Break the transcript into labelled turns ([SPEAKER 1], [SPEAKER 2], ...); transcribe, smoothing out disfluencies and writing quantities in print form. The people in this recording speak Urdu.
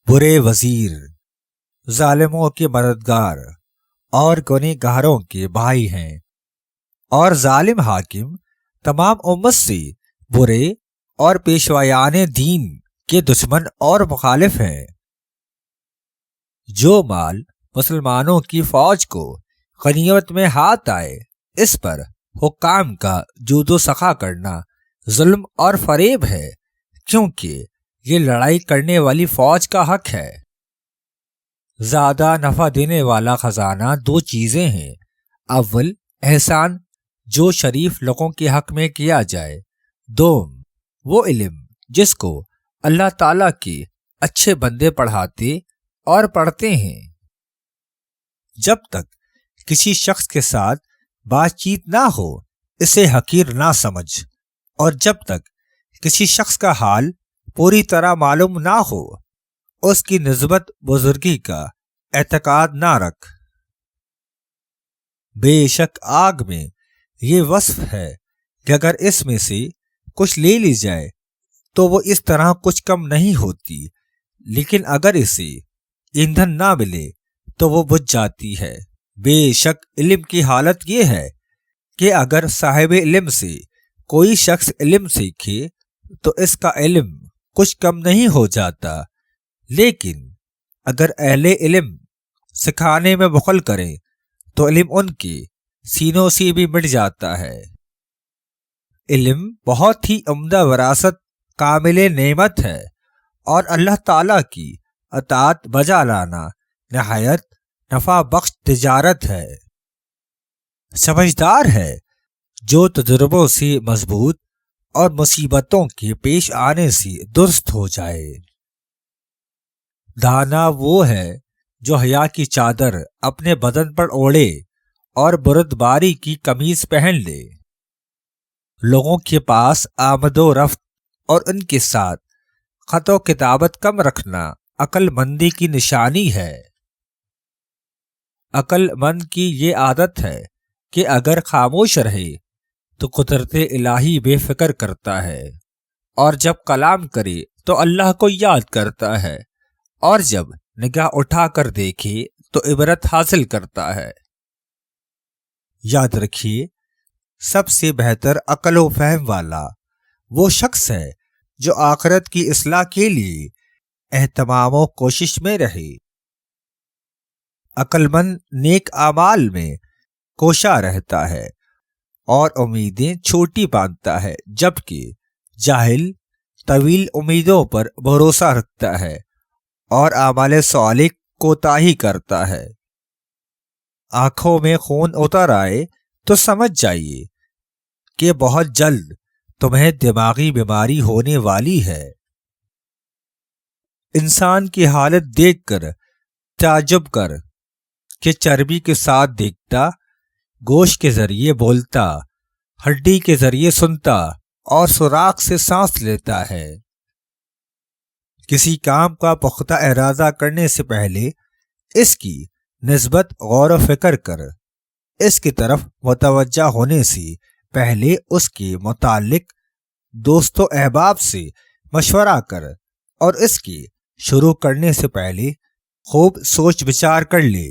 [SPEAKER 1] برے وزیر ظالموں کے مددگار اور گنہگاروں کے بھائی ہیں، اور ظالم حاکم تمام امت سے برے اور پیشوایان دین کے دشمن اور مخالف ہیں۔ جو مال مسلمانوں کی فوج کو غنیمت میں ہاتھ آئے، اس پر حکام کا جود و سخا کرنا ظلم اور فریب ہے، کیونکہ یہ لڑائی کرنے والی فوج کا حق ہے۔ زیادہ نفع دینے والا خزانہ دو چیزیں ہیں: اول، احسان جو شریف لوگوں کے حق میں کیا جائے، دوم، وہ علم جس کو اللہ تعالیٰ کے اچھے بندے پڑھاتے اور پڑھتے ہیں۔ جب تک کسی شخص کے ساتھ بات چیت نہ ہو، اسے حقیر نہ سمجھ، اور جب تک کسی شخص کا حال پوری طرح معلوم نہ ہو، اس کی نسبت بزرگی کا اعتقاد نہ رکھ۔ بے شک آگ میں یہ وصف ہے کہ اگر اس میں سے کچھ لے لی جائے تو وہ اس طرح کچھ کم نہیں ہوتی، لیکن اگر اسے ایندھن نہ ملے تو وہ بجھ جاتی ہے۔ بے شک علم کی حالت یہ ہے کہ اگر صاحب علم سے کوئی شخص علم سیکھے تو اس کا علم کچھ کم نہیں ہو جاتا، لیکن اگر اہل علم سکھانے میں بخل کریں تو علم ان کے سینوں سے بھی مٹ جاتا ہے۔ علم بہت ہی عمدہ وراثت کامل نعمت ہے، اور اللہ تعالیٰ کی اطاعت بجا لانا نہایت نفع بخش تجارت ہے۔ سمجھدار ہے جو تجربوں سے مضبوط اور مصیبتوں کے پیش آنے سے درست ہو جائے۔ دانا وہ ہے جو حیا کی چادر اپنے بدن پر اوڑھے اور بردباری کی قمیض پہن لے۔ لوگوں کے پاس آمد و رفت اور ان کے ساتھ خط و کتابت کم رکھنا عقل مندی کی نشانی ہے۔ عقل مند کی یہ عادت ہے کہ اگر خاموش رہے تو قدرت الہی بے فکر کرتا ہے، اور جب کلام کرے تو اللہ کو یاد کرتا ہے، اور جب نگاہ اٹھا کر دیکھے تو عبرت حاصل کرتا ہے۔ یاد رکھیے، سب سے بہتر عقل و فہم والا وہ شخص ہے جو آخرت کی اصلاح کے لیے اہتمام و کوشش میں رہے۔ عقل مند نیک اعمال میں کوشاں رہتا ہے اور امیدیں چھوٹی باندھتا ہے، جبکہ جاہل طویل امیدوں پر بھروسہ رکھتا ہے اور اعمال صالح کوتاہی کرتا ہے۔ آنکھوں میں خون اتر آئے تو سمجھ جائیے کہ بہت جلد تمہیں دماغی بیماری ہونے والی ہے۔ انسان کی حالت دیکھ کر تعجب کر کہ چربی کے ساتھ دیکھتا، گوشت کے ذریعے بولتا، ہڈی کے ذریعے سنتا اور سوراخ سے سانس لیتا ہے۔ کسی کام کا پختہ ارادہ کرنے سے پہلے اس کی نسبت غور و فکر کر، اس کی طرف متوجہ ہونے سے پہلے اس کے متعلق دوست و احباب سے مشورہ کر، اور اس کی شروع کرنے سے پہلے خوب سوچ بچار کر لے۔